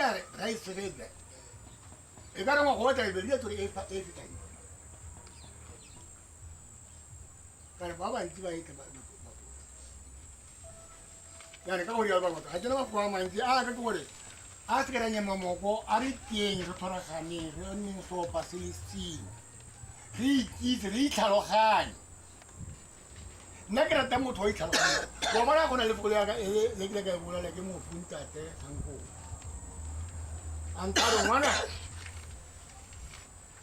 Magari raisi rede. E gara mo hota e belia to e time. Cara baba inti ba ite ba. Yani ka ori alba mata. Hajana ko ma inti ka ko ori. Asgara nya mo ko ari tieni ro tora khani roni so pasisi. Ri talo khan. Nagra tamu thoi talo khan. Bomara ko na le pula ka le ka bula le ke mo punta te sanko. Antaro mana?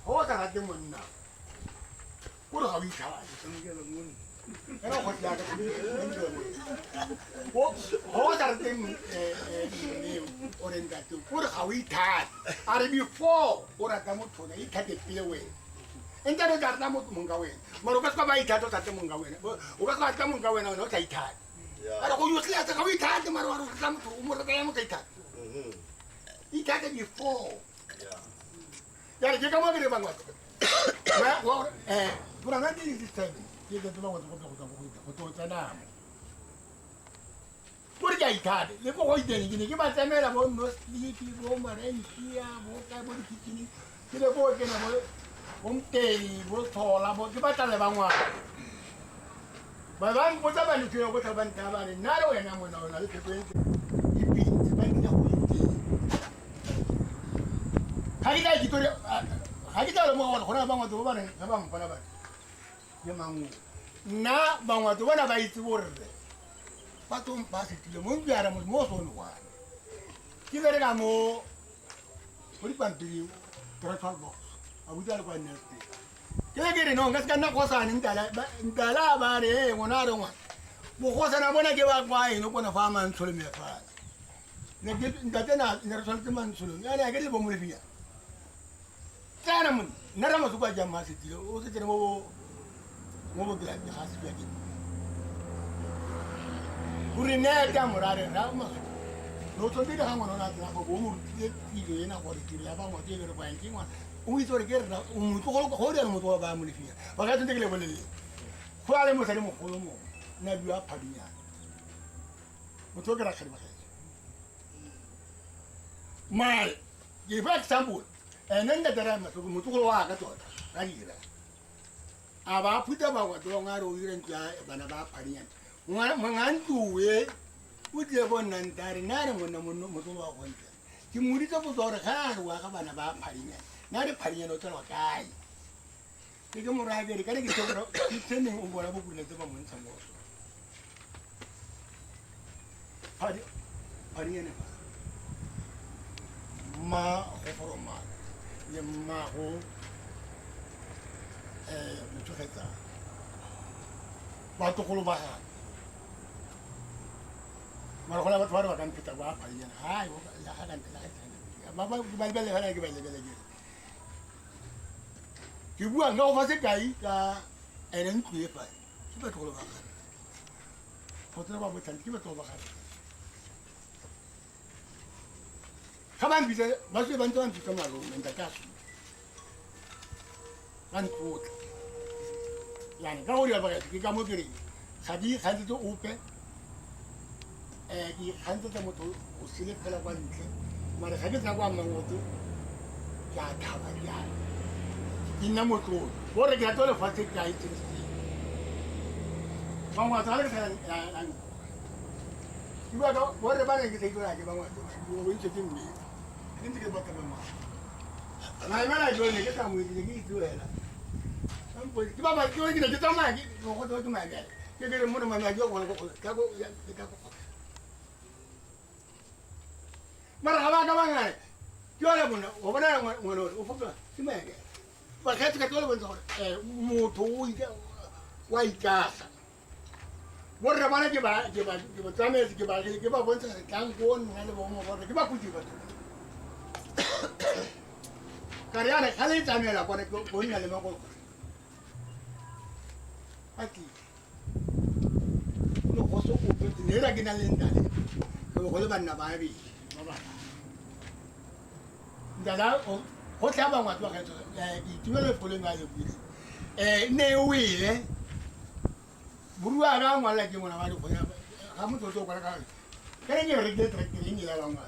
Hota hati munna. Kuro hawi khala. Era ko ya ka hota tem orenga tu. Kuro hawi tha. Are before ora tamu thona I khate pilewe. Entaro darta mo mungawe. Marukas ka ba ita to tate mungawe. Ugas ka tamu mungawe no tai tha. Ara ko yusli ata hawi tha te maru tamu umur ka yamu tai tha. Ita ke before. Ya ke kamu ke bangwa. Wa pura nanti di sini. Kita tu bangwa ko tana. Pura ya ita. Le ko hoi deni ni ke ba tame la bo no ni ki bo mare ni ya bo ka bo ki ni. Ke le bo ke na bo te bo thola bo ke ba tale bangwa. Ba bang ko ta ba ni ke ko ta ban ta ba ni na ro ya na mo na le ke ko ipi ba ni ya ko Hagita gitore hagita lo mo kona bangwa to bana bang kona ba ye mangu na bangwa to bana ba itiborde patum pasi tile mo biara mo so no wa kibere ga mo ori pantiri transfer box abuja ko nesti kegere no ngas kana ko sa ni ndala ba re ngona ro ngwa mo ko sa na bona ke ba kwa ino kona fama nsole me fa ne ndatena ne result man nsole ya ne agere bo mo le fiya Cara mun nara masu kwa jama sitilo o se tere mo gila ni hasi ya gini kuri ne ta murare ra masu no to bi da hango na ta ko mo ti ti na ko ti ya ba mo ti le ba nki wa ui to re gerda un to ko de mo to ba mo ni fiya ba ga tun de le bole ko ale mo sare mo ko mo na biya padinya mo to gara khari ba mai give example nenda dara ma to mutu ko wa ka to rira aba puta ba wa to ngaro iren ja bana ba pariyan mangan tuwe uje bon nan dari nare mo na mo to wa ko ki muri to to ra ha wa ka bana ba pariyan nare pariyan to wa kai ki ko mo ra ge ka ki to ro ki tene o bora bu le to ba mo san mo pariyan ma ko ma Yamaho mucho reza. Bato kolo baha. Marokola bat waro kan kita ba pariyan. Hai wo la hadan la. Baba bal hala ke bal. Ki bua ngau fa se kai ka enen ku ye pa. Ki ba kolo baha. Fotra ba botan ki ba to baha. Kaman bisa masih bantuan kita malu minta cash. Kan kuat. Yani kau dia pakai kita mau kiri. Hadi tu upe. Di hadi tu mau usilik kalau kau ni. Mari hadi tu kau mau tu. Ya tahu ya. Ina mau tu. Orang kita tu le fasik ya itu. Bang mau tahu kan? Ibu ada orang mana kita itu lagi bang mau tu. Ibu ini cakap ni. Ini kita buat apa mah? Nah, mana jual ni kita mau ini jual lah. Sampai kita bawa jual kita mana? Kita tu mana? Kita mula mana jual kalau kita ya kita. Mara apa mana? Jual apa mana? Orang mana ufuk lah. Cuma ya. Pakai tu kita orang motor itu wajar. Orang mana kita tamer kita pun kangkon mana bawa orang kita kunci betul. Karya nak kali tamer lah korek pun kali mau kok. Aki. Lo kosok ubi ni lagi nalenda. Kalau kalau mana bayi, mana. Jadi, kau siapa orang tua kau? Itu le boleh ngaji ubi. Newi buru orang malah lagi mana malu kau. Kamu tu kalau kau. Kerana ni orang dia terkini ni lah orang.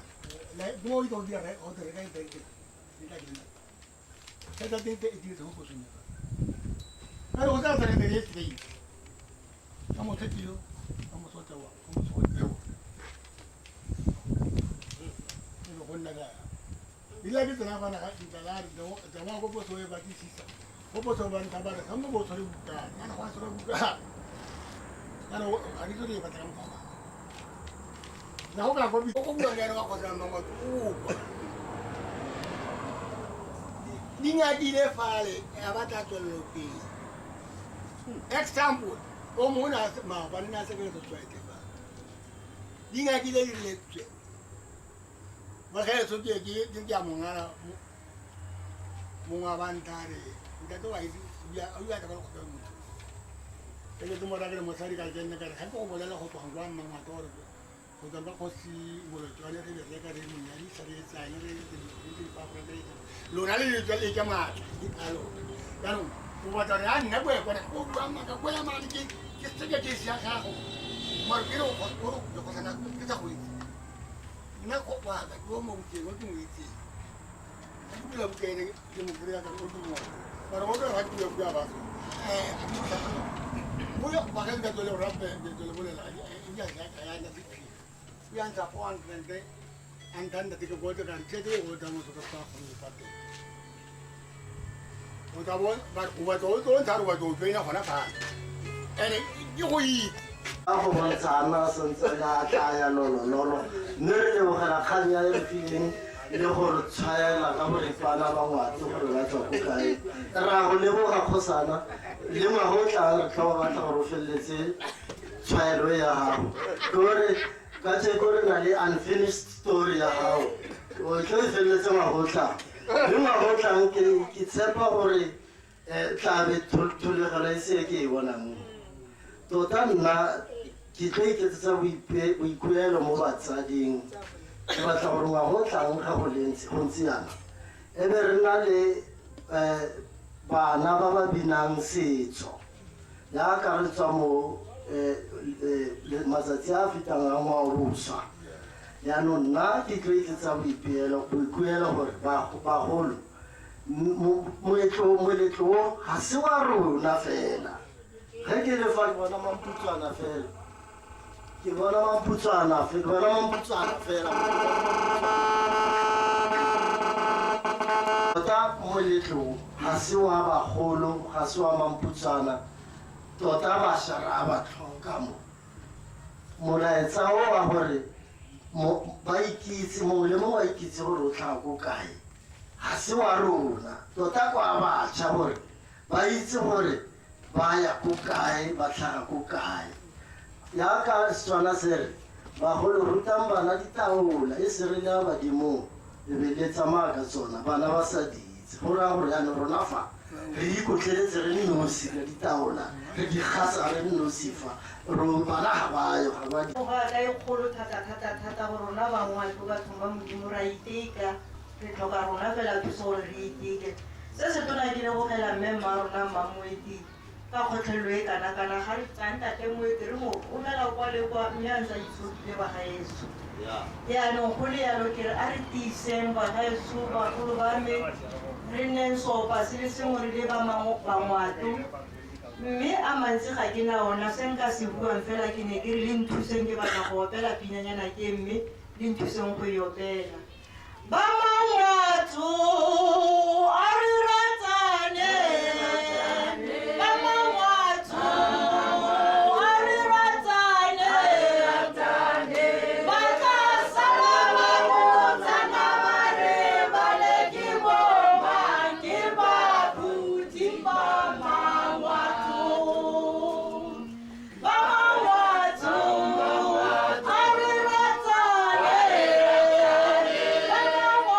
Mo ito dia re o de kai te. Ila gina. Kada te te ho ko sunya. Pero o ta te te ye te. Amo te tio. Amo so te wa. Amo so te wa. Pero honna ga. Ila gina na bana ka intalar do. Tama ko po so e ba ti sisa. Ko po so ban ta ba. Amo bo so ru ka. Ana wa so ru ka. Ana ari so ri ba ta mo. Na ho ka ko bi ko mo ngena ko sa mama tu. Dinga di le fale e abata to lo pi. Example, o mo na ma ba na se ke to twa te ba. Dinga di le le tse. Ma ka so ke ki ja mo ngara mo ngabantare. Nda to ai ya ya ta ko ko mo. Ele to mo ra ke mo sari ka ke na ka ha ko mo la ho to hangwa ma ma to ro. Kutamba kosi molotwane re le ka re munyadi sare tsaya re di pa pa re lona le le jama di alo kanu o ba tare an na bwe ko ko ba ma ka ko ya ma ki se ke sia ka ko mar kiro ko ko sana ke ta hui na ko ba ka ko mo ke ko tu iti ku la ke ne ke mo kria ka ko tu mo para mo ka ku ya ba mo ya ba ka to le rappe de le mo la ya ya na yang Japan nanti antan dari kebutuhan kan jadi udah masuk ke tahun depan. Udah buat taruh buat ini apa nak? Ini yui. Aku berencana sengaja kaya lolo, nere bukan kaya yang lehor saya lah kamu di mana bangwa tu kalau cukup kaya. Terang lebu aku sana, lima hotel kau kata orang Filipina, saya loya. Kate kore na le unfinished story ya hao o ke feletse mahotla le mahotla ke tsepa gore tlabe thulegela se ke e bona mo tota nna ke tlo iketsetsa boikuelo mo batsading ke batla gore mahotlang ga go ntse yana e be re na le bana ba ba binang setso yaka re tswa mo matsatsi a fetang a ngwaoboswa yaanong nna ke tlo iketsa boikuelo gore bagolo moletlo ga se wa rona fela ge ke lefa ke bona mamputswana fela tota moletlo ga se wa bagolo ga se wa mamputswana tota bašwa ba tlhoka mo molaetsa o wa gore ba ikitse mongwe le mongwe wa ikitse gore o tlhaga ko kae ga se wa rona tota kwa batšha gore ba itse gore ba ya ko kae ba tlhaga ko kae yaka setswana se re bagolo rutang bana ditaola e se re le ya badimong e be le tsamaya ka tsona bana ba sa ditse go raya gore yane rona fa re ikotleletse re nosi ka ditaola re di gasa re nosifa ro bana ga bayo ga ba ga ka e kgolo thata go rona bangwe ba batho ba modimo ra iteka re tlhoka rona fela thuso gore re iteke se se tona ke lebogela mme mma rona mmamoeti ka kgotlhelelo e kana-kana ga re tsang tate moeti re mo o fela kwa le kwa mme a ntsa itshokile bagaetso yaanong go le yalo ke re a re tiiseng bagaetso bagolo ba me re nneng sopa se le sengwe re le bangwato mme a mantsi ga ke na ona se nka se buang fela ke ne ke re le nthuseng ke batla go opela pinyanyana ke mme le nthuseng go e opela ba mangwato a re ratane ba mangwato a re ratane ba tla sala ba botsana ba re ba le ke bomma ke babuti ba mangwato ba mangwato a re ratane ba mangwato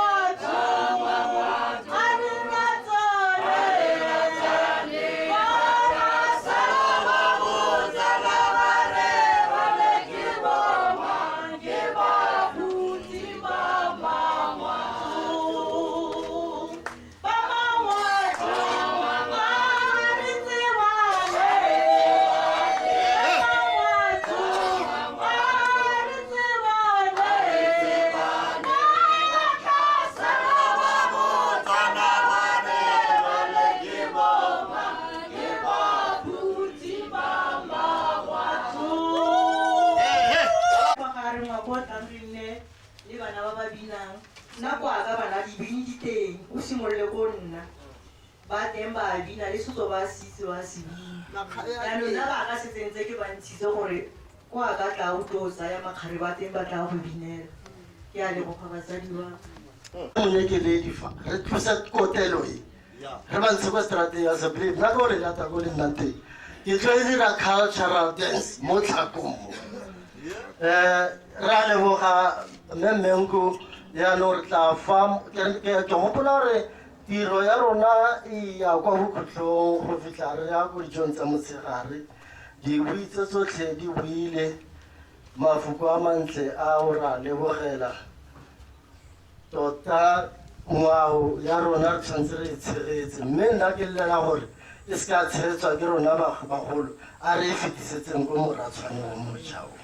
nna kwa ka bana dibini di teng o simolole ko nna ba teng ba bina le setso ba sitse wa se bina yaanong nna ba ka setseng tse ke ba ntshitse gore kwa ka tla o tlo tsaya makgare ba teng ba tla go binela ke a leboga batsadi ba monyekeledi fa re tlosa kotelo e re ba ntshe kwa strateng ya seblip nna ke gore lata ko le nnang teng ke tlo e dira cultural dance mo tlhakong mo re a leboga memmenko yaanong re tla fa ke gopola gore tiro ya rona e ya kwa bokhutlhong go fitlha re ya ko dijong tsa motshegare dibui tse tsotlhe di buile mafoko a mantle a o ra lebogela tota ngwao ya rona re tshwanetse re e tshegetse mme nna ke llela gore e se ka tshegetswa ke rona bagolo a re e fetisetseng ko moratshwaneng mo jaong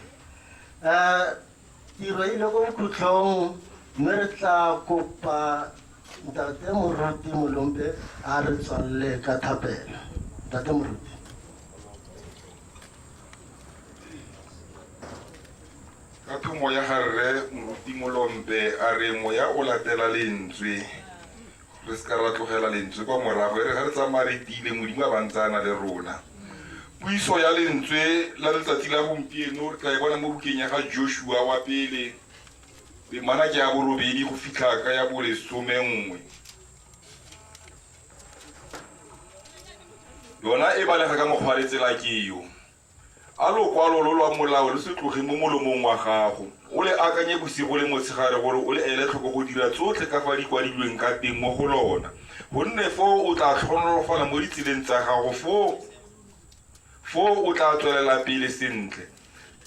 tiro e ile ko bokhutlhong mme re tla kopa ntate moruti molompe a re tswalle ka thapelo ntate moruti ka thomo ya garre moruti molompe a re moya o latela lentswe re se ka ra tlogela lentswe kwa morago re ga re tsamaya re tile modimo a bantsana le rona puiso ya lentswe la letsatsi la gompieno re tla e bona mo bukeng ya ga Joshua wa pele temana ke ya borobedi go fitlha ka ya bo 11 yona e balega ka mokgwa le tsela ke yo a lokwalo lo lwa molao le se tloge mo molomong wa gago o le akanye bosigo le motshegare gore o le ele tlhoko go dira tsotlhe ka fa di kwadilweng ka teng mo go lona gonne foo o tla tlhonolofala mo ditseleng tsa gago foo o tla tswelela pele sentle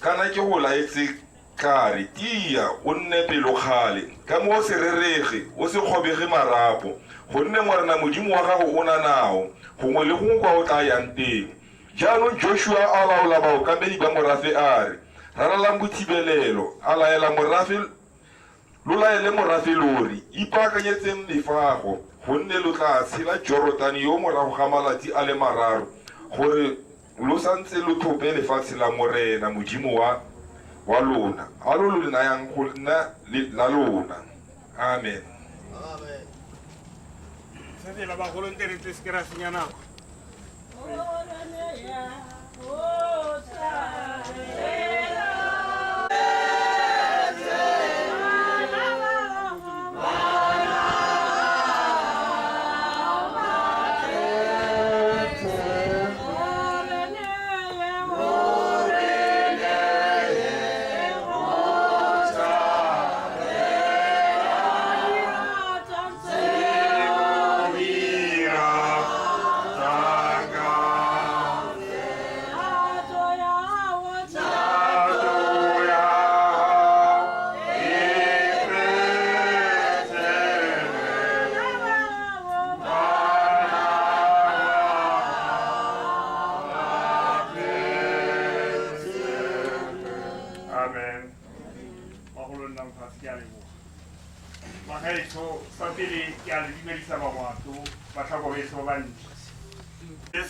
kana ke go laetse kare tia o nne pelokgale ka mo se rerege o se kgobege marapo gonne ngwarena modimo wa gago o nanao gongwe le gongwe kwa o tla yang teng jaanong Joshua a laola baokamedi ba morafe a re raralang bothibelelo a laela morafe lo laele morafe lori ipaakanyetseng mefago gonne lo tla tshela Jorodani yo morago ga malatsi a le mararo gore lo santse lo thope lefatshe la morena modimo wa lona a lo le nayang go nna la lona amen se la bagolo nteretse se ke ra senya nako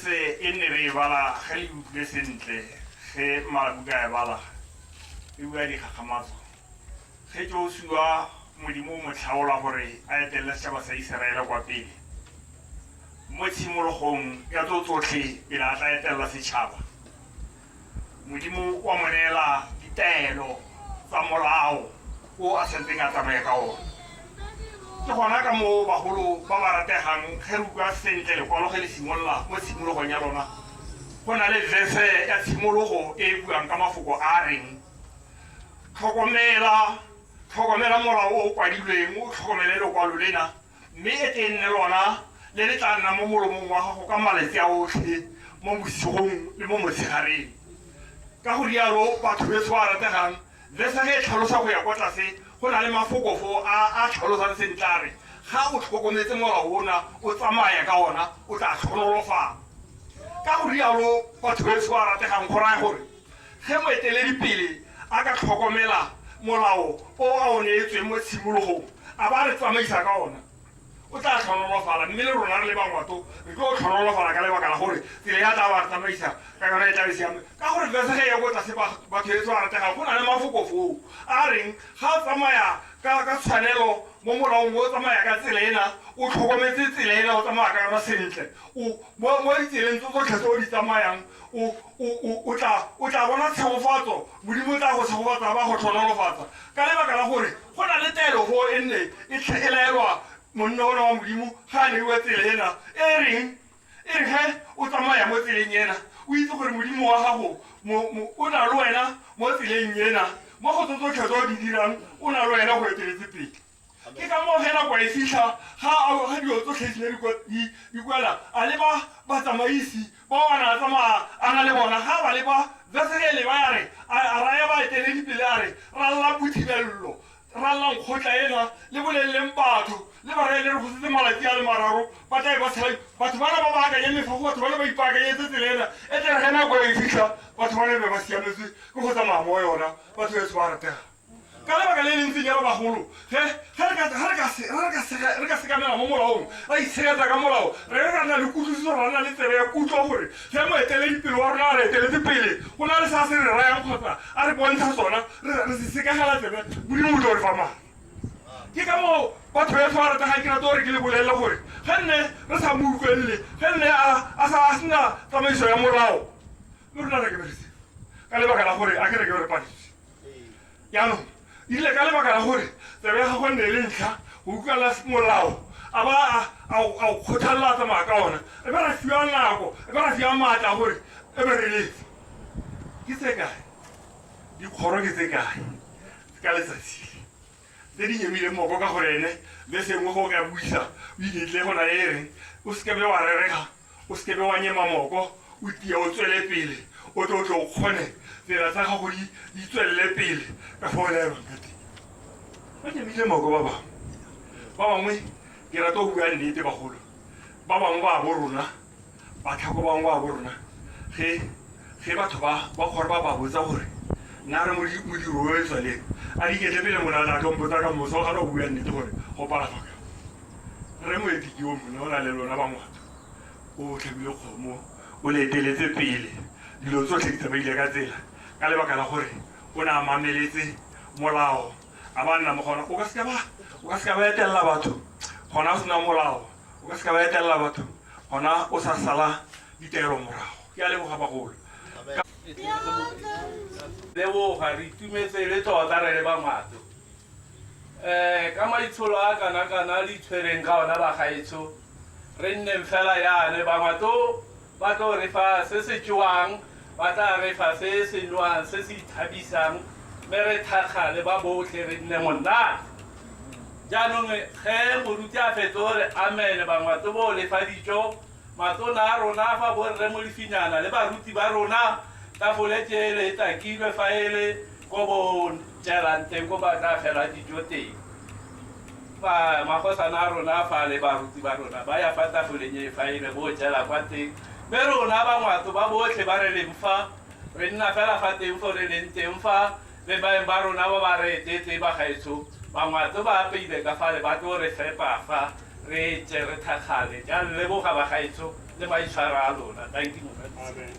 se e ne re bala ge le utlwe sentle ge malabuka e bala e bua dikgakgamatso ge Joshua modimo o mo tlhaola gore a etelele setšhaba sa Iseraele kwa pele mo tshimologong ya tsotlhe pele a tla etelela setšhaba modimo wa mo neela ditaelo tsa molao o a sentseng a tsamaye ka ona ke gona ka mo bagolo ba ba rategang ge re utlwa sentle lekwalo ge le simolola mo tshimologong ya lona go na le verse ya tshimologo e e buang ka mafoko a reng tlhokomela molao o o kwadilweng o tlhokomele lekwalo lena mme e teng nne lona le le tla nna mo molomong wa gago ka malatsi a otlhe mo bosigong le mo motshegareng ka go rialo batho beso ba rategang verse ge e tlhalosa go ya kwa tlase go na le mafoko fo a tlhalosang sentle a re ga o tlhokometse molao ona o tsamaya ka ona o tla tlhonolofala ka go rialo batho beso ba rategang go raya gore ge moeteledipele a ka tlhokomela molao o a o neetsweng mo tshimologong a ba re tsamaisa ka ona o tla tlhonolofala mme le rona re le bangwato re tlo tlhonolofala ka lebaka la gore tsela ya tla ba re tsamaisa ka yona e tlabe siame ka gore verse ge ya ko tlase batho etso a ratega go na le mafoko foo a reng ga o tsamaya ka tshwanelo mo molaong o tsamaya ka tsela ena o tlhokometse tsela ena o tsamaya ka yona sentle mo ditseleng tsotlhe tse o di tsamayang o tla bona tshegofatso modimo tla go tshegofatsa ba go tlhonolofatsa ka lebaka la gore go na le taelo go e nne e laelwa monna ona wa modimo ga a neiwa tsela ena e reng ge o tsamaya mo tseleng ena o itse gore modimo wa gago o na le wena mo tseleng ena mo go tsotlhe tse o di dirang o na le wena go eteletse pele ke ka moo ge nako e fitlha ga dilo tsotlhe di kwela a leba batsamaisi bao a na tsamaya a na le bona ga ba leba vesekele ba ya re a raya baeteledipele a re ralla bothibello ralla nkgotla ena le boleleleng batho le ba rele re go setse malatsi a le mararo ba tlae ba tshela batho bana ba baakanye mefago batho bana ba ipaakanyetse tselena e tlere ge nako e fitlha batho bane be ba siametse ke go tsamaya mo yona batho beso ba ratega ka lebaka le lentseng ya ba bagolo re ka sekamela mo molaong ra itshegetsa ka molao re ka nna le kutlwisiso ra nna le tsebe ya kutlwa gore ge moeteledipele wa rona a re eteletse pele go na le sa se re rayang kgotsa a re bontsha sona re se sekagela tsebe modimo o tlo re fa mane ke ka moo batho beso ba rategang ke rata gore ke le bolelela gore ge nne re sa mo utlwelele ge nne a sena tsamaiso ya molao le rona re ke bereseng ka lebaka la gore a ke re ke re padise yaanong ile ka lebaka la gore tsebe ya gago nne le ntlha go utlwela molao a ba a kgothalela tsamaya ka ona e be ra fiwa nako e be ra fiwa maatla gore e be re letse ke tse kae dikgoro ke tse kae ka letsatsi tse di nyemile moko ka gore ene le sengwe go ka buisa o iketle go na e reng o sekebe wa rerega o sekebe wa nyema moko o tia o tswele pele o tlo o kgone tsela tsa gago di tswelele pele ka fa o laelwang ka teng ba nyemile moko ba bangwe ke rata go bua nnete bagolo ba bangwe ba bo rona batlhako bangwe ba bo rona ge batho ba gore ba botsa gore nna re modiro o e tswaleng a diketle pele monana a tlompotsa ka moso ga no bua nnete gore go palafaka re moetiki o mone o na le lona bangwato o tlhabile kgomo o le eteletse pele dilo tsotlhe di tsamaile ka tsela ka lebaka la gore o ne a mameletse molao a ba nna mo gona o ka seka ba etelela batho gona o sena molao o ka seka ba etelela batho gona o sa sala ditaelo morago ke a leboga bagolo leboga re itumetse le tota re le bangwato ka maitsholo a kana-kana le itshwereng ka ona bagaetsho re nneng fela yane bangwato ba tlo re fa se se jewang ba tla re fa se se nwang se se ithabisang mme re thakgale ba botlhe re nne monate jaanong ge moruti a fetso gore amene bangwato bo lefa dijo matona a rona fa borre mo lefinyana le baruti ba rona tafole tele e takilwe fa ele ko bo jelang teng ko ba tla fela dijo teng ba magosana a rona fa le baruti ba rona ba ya fa tafoleng e fa ele bo jela kwa teng mme rona bangwato ba botlhe ba re leng fa re nna fela fa teng fo re leng teng fa le baeng ba rona ba ba re etetse bagaetsho bangwato ba apeile ka fa le ba tlo re fepa fa re tse re thakgale jalo leboga bagaetsho le maitshwaro a lona thank you amen.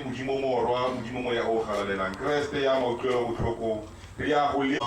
modimo morwa modimo mo ya o galalelang kreste ya mautlwelo botlhoko re ya go le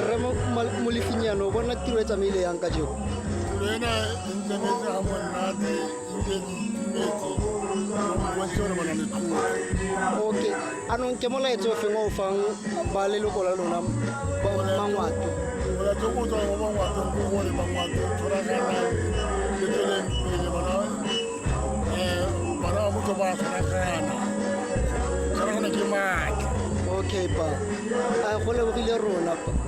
Re Molefinyane o bona tiro e tsamaile yang ka jeko? Tiro ena e ntsamaetse ga monate ebile ke itumetse bontshe gore bona le tlotlo. Okay, anong ke molaetso o feng o fang ba leloko la lona Mangwato? molaetso o tswa mo Mangwatong ke gore Mangwato tshwaragana le tsweleng pele bana ba motho ba tshwaragana ke maatla. Okay pa, go lebogile rona pa.